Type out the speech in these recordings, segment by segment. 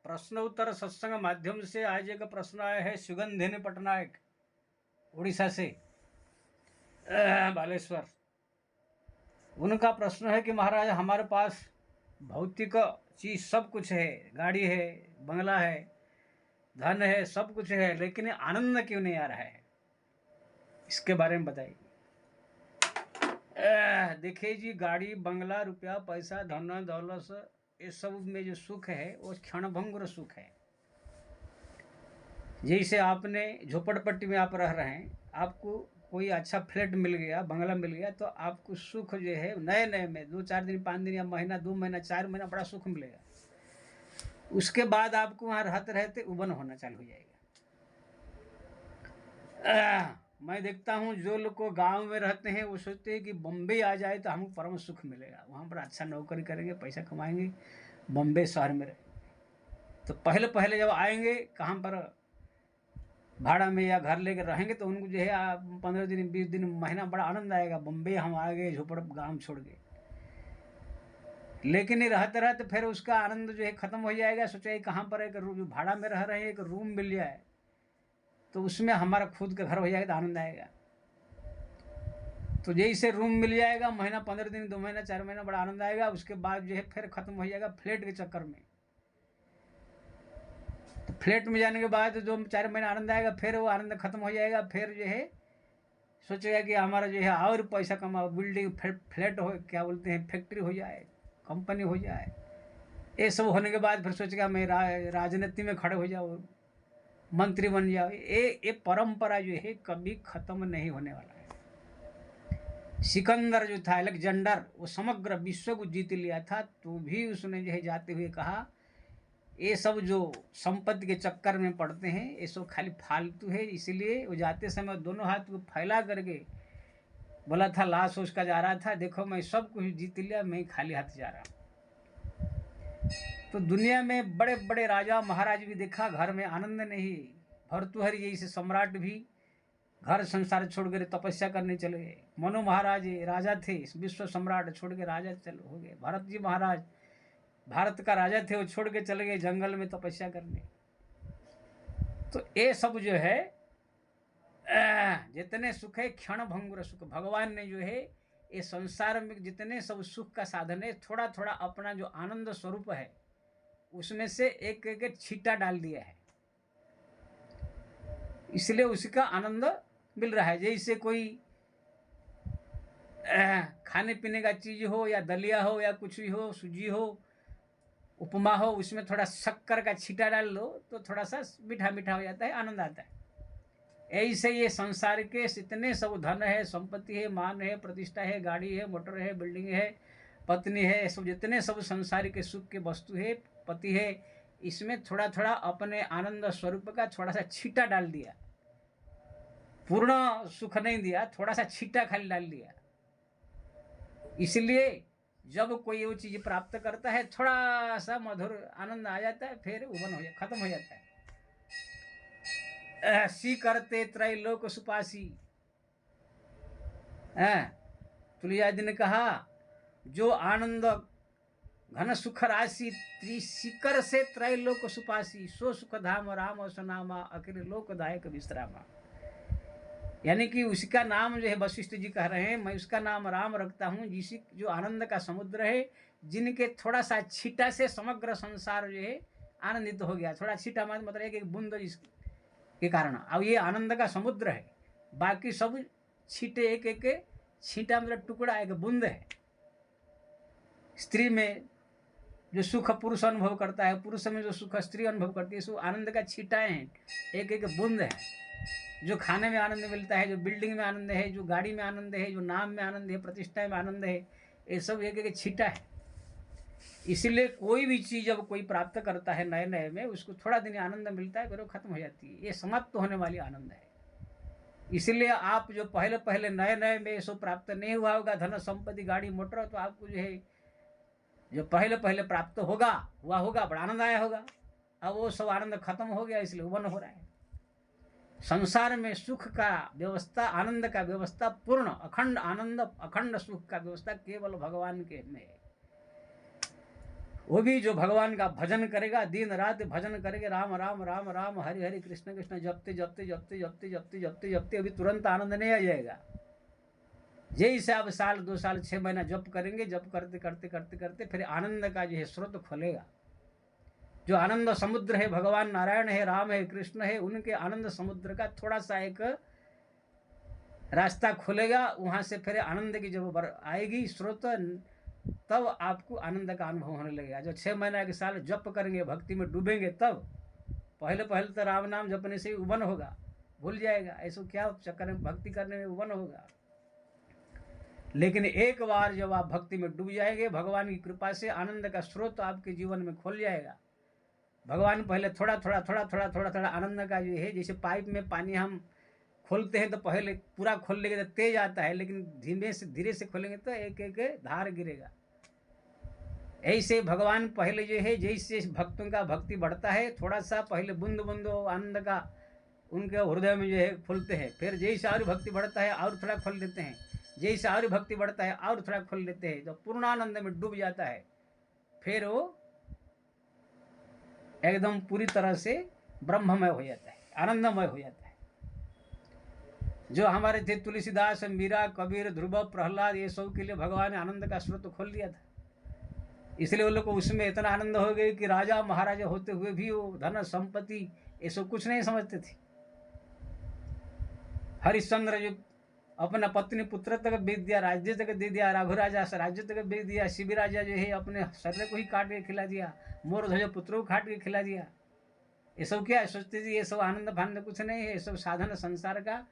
प्रश्न उत्तर सत्संग माध्यम से आज एक प्रश्न आया है सुगंधिनी पटनायक उड़ीसा से बालेश्वर। उनका प्रश्न है कि महाराज हमारे पास भौतिक चीज़ सब कुछ है, गाड़ी है, बंगला है, धन है, सब कुछ है, लेकिन आनंद क्यों नहीं आ रहा है, इसके बारे में बताइए। देखिए जी, गाड़ी, बंगला, रुपया, पैसा, धन दौलत, ये सब में जो सुख है वो क्षणभंगुर सुख है। जैसे आपने झोपड़पट्टी में आप रह रहे हैं, आपको कोई अच्छा फ्लैट मिल गया, बंगला मिल गया, तो आपको सुख जो है नए नए में 2-4 दिन, 5 दिन या महीना, 2 महीना, 4 महीना बड़ा सुख मिलेगा। उसके बाद आपको वहाँ रहते रहते उबन होना चालू हो जाएगा। मैं देखता हूँ जो लोग को गाँव में रहते हैं वो सोचते हैं कि बम्बई आ जाए तो हमको परम सुख मिलेगा, वहाँ पर अच्छा नौकरी करेंगे, पैसा कमाएंगे, बम्बई शहर में रहेंगे। तो पहले पहले जब आएंगे कहाँ पर भाड़ा में या घर लेकर रहेंगे तो उनको जो है 15 दिन, 20 दिन, महीना बड़ा आनंद आएगा, बम्बई हम आ गए, झोपड़ गाँव छोड़ गए। लेकिन ये रहते रहते फिर उसका आनंद जो है ख़त्म हो जाएगा। सोचा कहाँ पर एक जो भाड़ा में रह रहे हैं एक रूम मिल जाए तो उसमें हमारा खुद का घर हो जाएगा तो आनंद आएगा। तो जैसे रूम मिल जाएगा, महीना, 15 दिन, 2 महीना, 4 महीना बड़ा आनंद आएगा। उसके बाद जो है फिर ख़त्म हो जाएगा फ्लैट के चक्कर में। तो फ्लैट में जाने के बाद जो 4 महीना आनंद आएगा, फिर वो आनंद खत्म हो जाएगा। फिर जो है सोचेगा कि हमारा जो है और पैसा कमाओ, बिल्डिंग, फ्लैट हो, क्या बोलते हैं, फैक्ट्री हो जाए, कंपनी हो जाए। ये सब होने के बाद फिर सोचेगा मैं राजनीति में खड़े हो जाओ, मंत्री बन जाओ। ये परंपरा जो है कभी खत्म नहीं होने वाला है। सिकंदर जो था, अलेक्जेंडर, वो समग्र विश्व को जीत लिया था, तो भी उसने जो है जाते हुए कहा ये सब जो संपत्ति के चक्कर में पड़ते हैं ये सब खाली फालतू है। इसलिए वो जाते समय दोनों हाथ को फैला करके बोला था, लाश उसका जा रहा था, देखो मैं सब कुछ जीत लिया, मैं खाली हाथ जा रहा हूँ। तो दुनिया में बड़े बड़े राजा महाराज भी देखा, घर में आनंद नहीं। भर्तृहरि जैसे सम्राट भी घर संसार छोड़ कर तपस्या करने चले गए। मनु महाराज राजा थे, विश्व सम्राट, छोड़ के राजा चल हो गए। भरत जी महाराज भारत का राजा थे, वो छोड़ के चले गए जंगल में तपस्या करने। तो ये सब जो है जितने सुख है क्षण भंगुर सुख। भगवान ने जो है ये संसार में जितने सब सुख का साधन है, थोड़ा थोड़ा अपना जो आनंद स्वरूप है उसमें से एक एक छींटा डाल दिया है, इसलिए उसका आनंद मिल रहा है। जैसे कोई खाने पीने का चीज हो या दलिया हो या कुछ भी हो, सूजी हो, उपमा हो, उसमें थोड़ा शक्कर का छींटा डाल लो तो थोड़ा सा मीठा मीठा हो जाता है, आनंद आता है। ऐसे ये संसार के इतने सब धन है, संपत्ति है, मान है, प्रतिष्ठा है, गाड़ी है, मोटर है, बिल्डिंग है, पत्नी है, सब जितने सब संसार के सुख के वस्तु है, पति है, इसमें थोड़ा थोड़ा अपने आनंद स्वरूप का थोड़ा सा छींटा डाल दिया। पूर्ण सुख नहीं दिया, थोड़ा सा छींटा खाली डाल दिया। इसलिए जब कोई वो चीज प्राप्त करता है थोड़ा सा मधुर आनंद आ जाता है, फिर उबन हो जाता, खत्म हो जाता है। सी करते त्रैलोक सुपासी, तुलसीदास ने कहा जो आनंद घन सुख राशि त्रिशिकर से त्रैलोक सुपासी, सो सुख धाम राम सुनामा अखिल लोकदायक विश्रामा। यानी कि उसका नाम जो है वशिष्ठ जी कह रहे हैं, मैं उसका नाम राम रखता हूँ, जिसी जो आनंद का समुद्र है, जिनके थोड़ा सा छींटा से समग्र संसार जो है आनंदित हो गया। थोड़ा छींटा मतलब एक बूंद के कारण, अब ये आनंद का समुद्र है। बाकी सब छींटे एक एक छींटा मतलब टुकड़ा, एक बूंद है। स्त्री में जो सुख पुरुष अनुभव करता है, पुरुष में जो सुख स्त्री अनुभव करती है, सो आनंद का छींटाएं हैं, एक एक बूंद है। जो खाने में आनंद मिलता है, जो बिल्डिंग में आनंद है, जो गाड़ी में आनंद है, जो नाम में आनंद है, प्रतिष्ठा में आनंद है, ये सब एक एक छींटा है। इसीलिए कोई भी चीज़ जब कोई प्राप्त करता है नए नए में, उसको थोड़ा दिन आनंद मिलता है, फिर वो खत्म हो जाती है। ये समाप्त होने वाली आनंद है। इसीलिए आप जो पहले पहले नए नए में ये सब प्राप्त नहीं हुआ होगा, धन संपत्ति, गाड़ी, मोटर, तो आपको जो है जो पहले पहले प्राप्त हुआ होगा, बड़ा आनंद आया होगा। अब वो सब आनंद खत्म हो गया, इसलिए उबन हो रहा है। संसार में सुख का व्यवस्था, आनंद का व्यवस्था, पूर्ण अखंड आनंद, अखंड सुख का व्यवस्था केवल भगवान के में है। वो भी जो भगवान का भजन करेगा, दिन रात भजन करेंगे, राम राम राम राम हरि हरि कृष्ण कृष्ण जपते जपते जपते जपते जपते जपते जपते अभी तुरंत आनंद नहीं आ जाएगा। जैसे आप साल 2 साल 6 महीना जप करेंगे, जप करते करते करते करते फिर आनंद का जो है स्रोत खोलेगा। जो आनंद समुद्र है, भगवान नारायण है, राम है, कृष्ण है, उनके आनंद समुद्र का थोड़ा सा एक रास्ता खुलेगा। वहां से फिर आनंद की जब आएगी स्रोत, तब आपको आनंद का अनुभव होने लगेगा। जो 6 महीना के साल जप करेंगे, भक्ति में डूबेंगे, तब पहले पहले तो राम नाम जपने से ही उबन होगा, भूल जाएगा, ऐसा क्या चक्कर में भक्ति करने में उबन होगा। लेकिन एक बार जब आप भक्ति में डूब जाएंगे, भगवान की कृपा से आनंद का स्रोत आपके जीवन में खोल जाएगा। भगवान पहले थोड़ा थोड़ा थोड़ा थोड़ा थोड़ा थोड़ा आनंद का जो है, जैसे पाइप में पानी हम खोलते हैं तो पहले पूरा खोल लेंगे तो तेज आता है, लेकिन धीरे से खोलेंगे तो एक एक धार गिरेगा। ऐसे भगवान पहले जो है, जैसे भक्तों का भक्ति बढ़ता है, थोड़ा सा पहले बूंद बूंद आनंद का उनके हृदय में जो है फूलते हैं, फिर जैसे और भक्ति बढ़ता है और थोड़ा खोल देते हैं, जैसे और भक्ति बढ़ता है और थोड़ा खोल देते हैं। जब पूर्णानंद में डूब जाता है, फिर वो एकदम पूरी तरह से ब्रह्ममय हो जाता है, आनंदमय हो जाता है। जो हमारे थे तुलसीदास, मीरा, कबीर, ध्रुव, प्रहलाद, ये सब के लिए भगवान ने आनंद का स्रोत खोल दिया था। इसलिए वो लोग को उसमें इतना आनंद हो गए कि राजा महाराजा होते हुए भी वो धन संपत्ति ये सब कुछ नहीं समझते थे। हरिश्चंद्र जो अपना पत्नी पुत्र तक बेच दिया, राज्य तक दे दिया, राघु राजा राज्य तक बेच दिया, शिवी राजा जो है अपने शरीर को ही काट के खिला दिया, मोर ध्वज पुत्र को काट के खिला दिया। ये सब क्या सोचते थे, ये सब आनंद फानंद कुछ नहीं है, ये सब साधन संसार का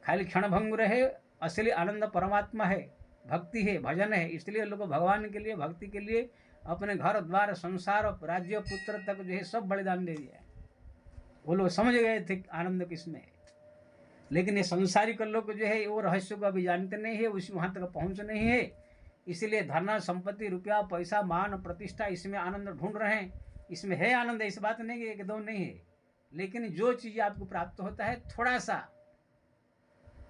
खाली क्षण भंगुर है। असली आनंद परमात्मा है, भक्ति है, भजन है। इसलिए लोग भगवान के लिए, भक्ति के लिए अपने घर द्वार संसार राज्य पुत्र तक जो है सब बलिदान दे दिया। वो लोग समझ गए थे आनंद किसमें है। लेकिन ये संसारिक लोग जो है वो रहस्य को अभी जानते नहीं है, उस वहाँ तक पहुँच नहीं है। इसीलिए धन संपत्ति रुपया पैसा मान प्रतिष्ठा इसमें आनंद ढूंढ रहे हैं। इसमें है आनंद, इस बात नहीं है एकदम नहीं है। लेकिन जो चीज़ आपको प्राप्त होता है, थोड़ा सा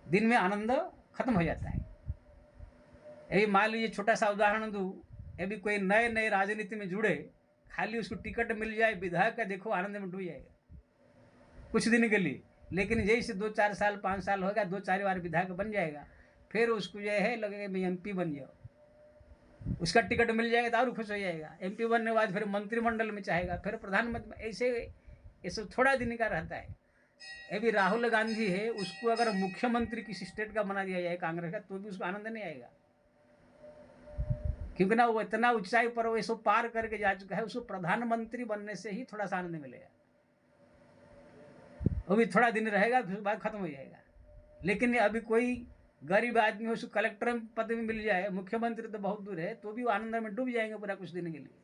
दिन में आनंद खत्म हो जाता है। यही मान लीजिए छोटा सा उदाहरण दूँ, यदि कोई नए नए राजनीति में जुड़े, खाली उसको टिकट मिल जाए विधायक का, देखो आनंद में डूब जाएगा कुछ दिन के लिए। लेकिन जैसे 2-4 साल 5 साल होगा, 2-4 बार विधायक बन जाएगा, फिर उसको जो है लगेगा मैं MP बन जाओ, उसका टिकट मिल जाएगा तो और खुश हो जाएगा। MP बनने के बाद फिर मंत्रिमंडल में चाहेगा, फिर प्रधानमंत्री, ऐसे ये सब थोड़ा दिन का रहता है। अभी राहुल गांधी है, उसको अगर मुख्यमंत्री किसी स्टेट का बना दिया जाए कांग्रेस का, तो भी उसको आनंद नहीं आएगा, क्योंकि ना वो इतना ऊंचाई पर वो सब पार करके जा चुका है। उसको प्रधानमंत्री बनने से ही थोड़ा सा आनंद मिलेगा, वो भी थोड़ा दिन रहेगा, फिर बाद खत्म हो जाएगा। लेकिन अभी कोई गरीब आदमी हो, उसको कलेक्टर पद में मिल जाए, मुख्यमंत्री तो बहुत दूर है, तो भी वो आनंद में डूब जाएंगे पूरा कुछ दिन के लिए।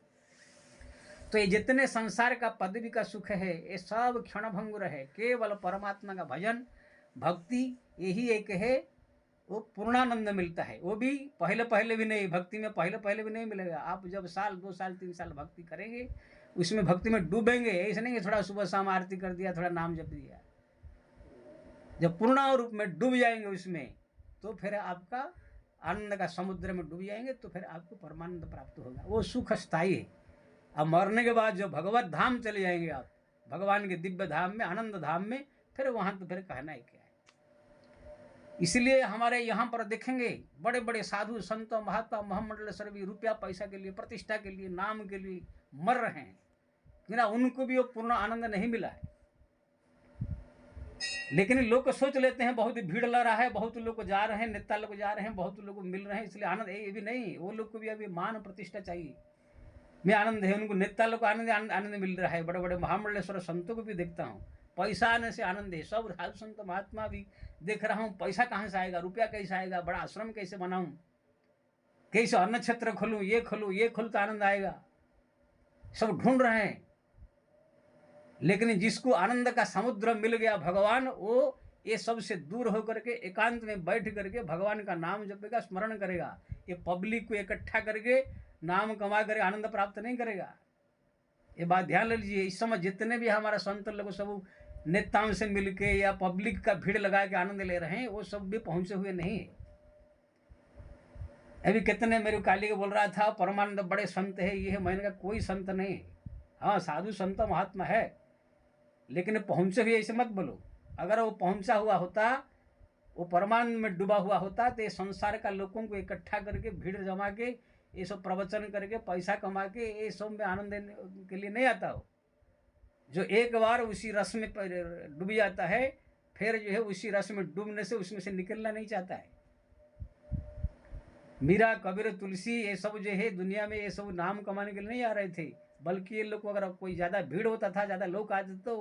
तो ये जितने संसार का पदवी का सुख है, ये सब क्षणभंगुर है। केवल परमात्मा का भजन भक्ति यही एक है, वो पूर्णानंद मिलता है। वो भी पहले पहले भी नहीं, भक्ति में पहले पहले भी नहीं मिलेगा। आप जब साल 2 साल 3 साल भक्ति करेंगे, उसमें भक्ति में डूबेंगे, ऐसे नहीं कि थोड़ा सुबह शाम आरती कर दिया, थोड़ा नाम जप दिया। जब पूर्ण रूप में डूब जाएंगे उसमें, तो फिर आपका आनंद का समुद्र में डूब जाएंगे, तो फिर आपको परमानंद प्राप्त होगा। वो सुख स्थायी है। अब मरने के बाद जो भगवत धाम चले जाएंगे आप, भगवान के दिव्य धाम में, आनंद धाम में, फिर वहाँ तो फिर कहना ही क्या है। इसलिए हमारे यहाँ पर देखेंगे बड़े बड़े साधु संत महात्मा महामंडल सभी रुपया पैसा के लिए, प्रतिष्ठा के लिए, नाम के लिए मर रहे हैं, ना उनको भी वो पूर्ण आनंद नहीं मिला है। लेकिन लोग सोच लेते हैं बहुत भीड़ लग रहा है, बहुत लोग जा रहे हैं, नेता लोग जा रहे हैं, बहुत लोग मिल रहे हैं, इसलिए आनंद। ये भी नहीं, वो लोग को भी अभी मान प्रतिष्ठा चाहिए, मैं आनंद है उनको। नेता लोग को आनंद मिल रहा है, बड़े बड़े महामंडलेश्वर संतों को भी देखता हूँ, पैसा आने से आनंद है। सब साधु संत महात्मा भी देख रहा हूँ, पैसा कहाँ से आएगा, रुपया कैसे आएगा, बड़ा आश्रम कैसे बनाऊँ, कैसे अन्न क्षेत्र खोलूँ, ये खोलूँ ये खोलूँ तो आनंद आएगा, सब ढूंढ रहे हैं। लेकिन जिसको आनंद का समुद्र मिल गया भगवान, वो ये सब से दूर होकर के एकांत में बैठ करके भगवान का नाम जपेगा, स्मरण करेगा। ये पब्लिक को इकट्ठा करके नाम कमा करके आनंद प्राप्त नहीं करेगा। ये बात ध्यान ले लीजिए। इस समय जितने भी हमारा संत लोग सब नेताओं से मिलके या पब्लिक का भीड़ लगा के आनंद ले रहे हैं, वो सब भी पहुंचे हुए नहीं है। अभी कितने मेरे काली को बोल रहा था परमानंद बड़े संत है, ये है। मैंने कहा कोई संत नहीं है। हाँ साधु संत महात्मा है, लेकिन पहुँचे हुए ऐसे मत बोलो। अगर वो पहुँचा हुआ होता, वो परमानंद में डूबा हुआ होता, तो ये संसार का लोगों को इकट्ठा करके भीड़ जमा के ये सब प्रवचन करके पैसा कमा के ये सब में आनंद देने के लिए नहीं आता हो। जो एक बार उसी रस में डूब जाता है, फिर जो है उसी रस में डूबने से उसमें से निकलना नहीं चाहता है। मीरा कबीर तुलसी ये सब जो है दुनिया में ये सब नाम कमाने के लिए नहीं आ रहे थे, बल्कि ये लोग अगर कोई ज़्यादा भीड़ होता था, ज़्यादा लोग आते तो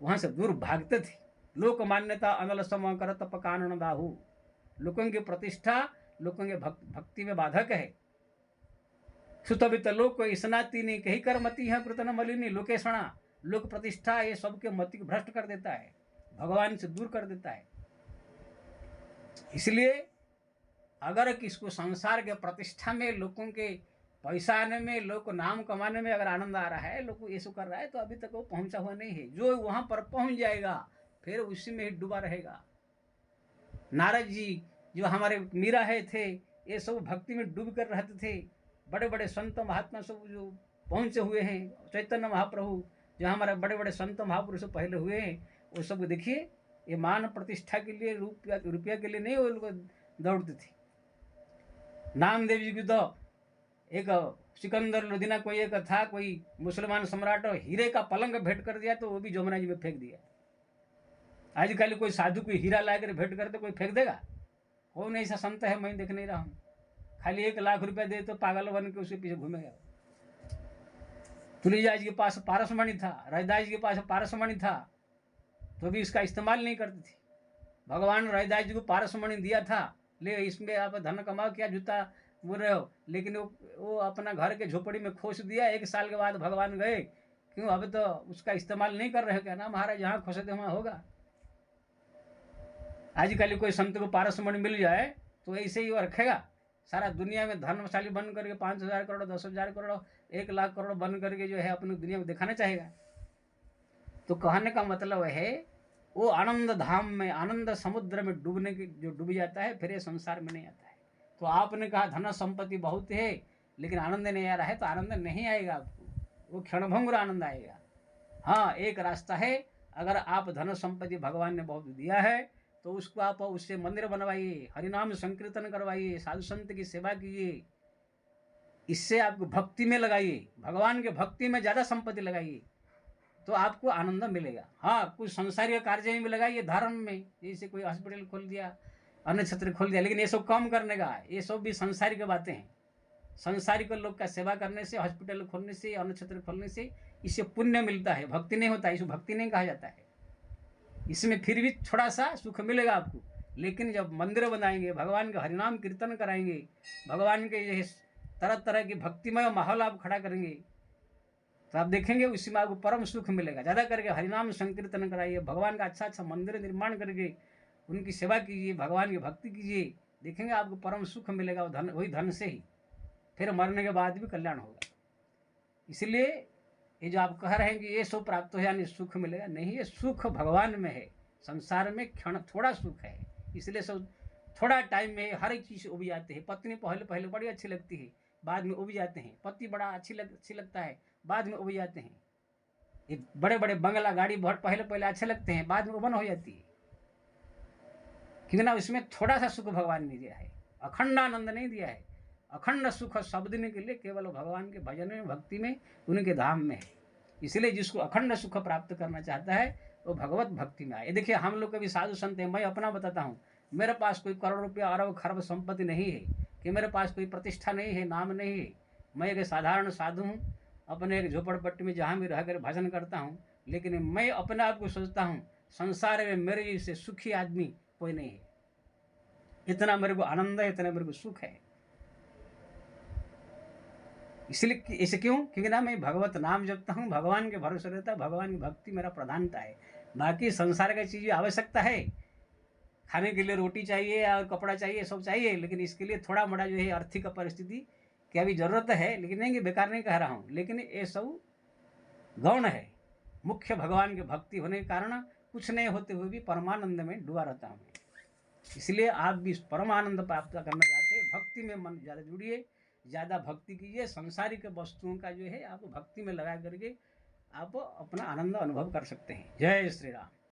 वहाँ से दूर भागते थे। लोक मान्यता अनल सम करत पकानन दाहू। लोगों की प्रतिष्ठा लोगों के भक्ति में बाधक है। सुतवित लोक स्नातिनी कही कर मती है कृतन मलिनी लोकेशणा। लोक प्रतिष्ठा ये सबके मति को भ्रष्ट कर देता है, भगवान से दूर कर देता है। इसलिए अगर किसको संसार के प्रतिष्ठा में, लोगों के पैसा आने में, लोग को नाम कमाने में अगर आनंद आ रहा है, लोग को ये सब कर रहा है, तो अभी तक वो पहुंचा हुआ नहीं है। जो वहां पर पहुंच जाएगा फिर उसी में ही डूबा रहेगा। नारद जी जो हमारे मीरा है थे, ये सब भक्ति में डूब कर रहते थे। बड़े बड़े संत महात्मा सब जो पहुंचे हुए हैं, चैतन्य महाप्रभु जो हमारे बड़े बड़े संत महापुरुष पहले हुए हैं, वो सब देखिए ये मान प्रतिष्ठा के लिए, रुपया के लिए नहीं वो लोग दौड़ते थे। नामदेव जी की तो एक सिकंदर लोधीना कोई एक था, कोई मुसलमान सम्राट, हीरे का पलंग भेंट कर दिया तो वो भी जमुना जी में फेंक दिया। आजकल कोई साधु कोई हीरा लाकर भेंट करते कोई फेंक देगा? कौन ऐसा संत है मैं देख नहीं रहा हूँ। खाली 1 लाख रुपया दे तो पागल बन के उसके पीछे घूमेगा। तुलसीदास जी के पास पारसमणि था, रविदास जी के पास पारसमणि था, तो भी इसका इस्तेमाल नहीं करते थे। भगवान रविदास जी को पारसमणि दिया था, ले इसमें आप धन कमाओ, क्या जूता बोल रहे हो, लेकिन वो अपना घर के झोपड़ी में खोस दिया। 1 साल के बाद भगवान गए, क्यों अब तो उसका इस्तेमाल नहीं कर रहे, क्या ना महाराज जहाँ खोसे थे वहाँ होगा। आजकल कोई संत को पारसमणि मिल जाए तो ऐसे ही वो रखेगा। सारा दुनिया में धर्मशाली बन करके 5,000 करोड़ 10,000 करोड़ 1 लाख करोड़ बन करके जो है अपनी दुनिया में दिखाना चाहेगा। तो कहने का मतलब है वो आनंद धाम में, आनंद समुद्र में डूबने की जो डूब जाता है फिर ये संसार में नहीं आता है। तो आपने कहा धन संपत्ति बहुत है लेकिन आनंद नहीं आ रहा है, तो आनंद नहीं आएगा आपको, वो क्षणभंगुर आनंद आएगा। हाँ एक रास्ता है, अगर आप धन संपत्ति भगवान ने बहुत दिया है तो उसको आप उससे मंदिर बनवाइए, हरिनाम संकीर्तन करवाइए, साधु संत की सेवा कीजिए, इससे आपको भक्ति में लगाइए, भगवान के भक्ति में ज़्यादा संपत्ति लगाइए तो आपको आनंद मिलेगा। हाँ कुछ संसारिक कार्य में लगाइए, धर्म में, जैसे कोई हॉस्पिटल खोल दिया, अन्य क्षेत्र खोल दिया, लेकिन ये सब कम करने का, ये सब भी संसारिक बातें हैं। संसारिक लोग का सेवा करने से, हॉस्पिटल खोलने से, अन्य क्षेत्र खोलने से इससे पुण्य मिलता है, भक्ति नहीं होता है, इसको भक्ति नहीं कहा जाता है। इसमें फिर भी थोड़ा सा सुख मिलेगा आपको, लेकिन जब मंदिर बनाएंगे, भगवान का हरिनाम कीर्तन कराएंगे, भगवान के तरह तरह की भक्तिमय माहौल आप खड़ा करेंगे, तो आप देखेंगे उसी में आपको परम सुख मिलेगा। ज़्यादा करके हरिनाम संकीर्तन कराइए, भगवान का अच्छा अच्छा मंदिर निर्माण करके उनकी सेवा कीजिए, भगवान की भक्ति कीजिए, देखेंगे आपको परम सुख मिलेगा। वो धन, वही धन से ही फिर मरने के बाद भी कल्याण होगा। इसलिए ये जो आप कह रहे हैं कि ये सुख प्राप्त हो यानी सुख मिलेगा, नहीं, ये सुख भगवान में है। संसार में क्षण थोड़ा सुख है, इसलिए सब थोड़ा टाइम में हर एक चीज़ उब जाते हैं। पत्नी पहले पहले बड़ी अच्छी लगती है, बाद में उब जाते हैं। पति बड़ा अच्छी लगता है, बाद में उब जाते हैं। एक बड़े बड़े बंगला गाड़ी बहुत पहले पहले अच्छे लगते हैं, बाद में उबन हो जाती है, क्योंकि ना इसमें थोड़ा सा सुख भगवान ने दिया है, अखंड आनंद नहीं दिया है। अखंड सुख सब देने के लिए केवल भगवान के भजन में, भक्ति में, उनके धाम में है। इसलिए जिसको अखंड सुख प्राप्त करना चाहता है वो भगवत भक्ति में आए। देखिए हम लोग कभी साधु संत हैं, मैं अपना बताता हूँ, मेरे पास कोई करोड़ रुपया अरब खरब संपत्ति नहीं है, कि मेरे पास कोई प्रतिष्ठा नहीं है, नाम नहीं है। मैं एक साधारण साधु हूँ, अपने एक झोपड़पट्टी में जहाँ भी रहकर भजन करता हूँ, लेकिन मैं अपने आप को सोचता हूँ संसार में मेरे जैसे सुखी आदमी कोई नहीं है। इतना मेरे को आनंद है, इतना मेरे को सुख है। इसलिए ऐसे क्यों? क्योंकि ना मैं भगवत नाम जपता हूँ, भगवान के भरोसे रहता है, भगवान की भक्ति मेरा प्रधानता है। बाकी संसार की चीज़ें आवश्यकता है, खाने के लिए रोटी चाहिए और कपड़ा चाहिए, सब चाहिए, लेकिन इसके लिए थोड़ा मोड़ा जो है आर्थिक परिस्थिति की अभी ज़रूरत है, लेकिन नहीं कि बेकार नहीं कह रहा हूँ, लेकिन ये सब गौण है। मुख्य भगवान की भक्ति होने के कारण कुछ नहीं होते हुए भी परमानंद में डूबा रहता हूँ। इसलिए आप भी परमानंद प्राप्त करना चाहते हैं, भक्ति भक्ति में मन ज़्यादा जुड़िए, ज़्यादा भक्ति कीजिए, संसारिक वस्तुओं का जो है आप भक्ति में लगा करके आप अपना आनंद अनुभव कर सकते हैं। जय श्री राम।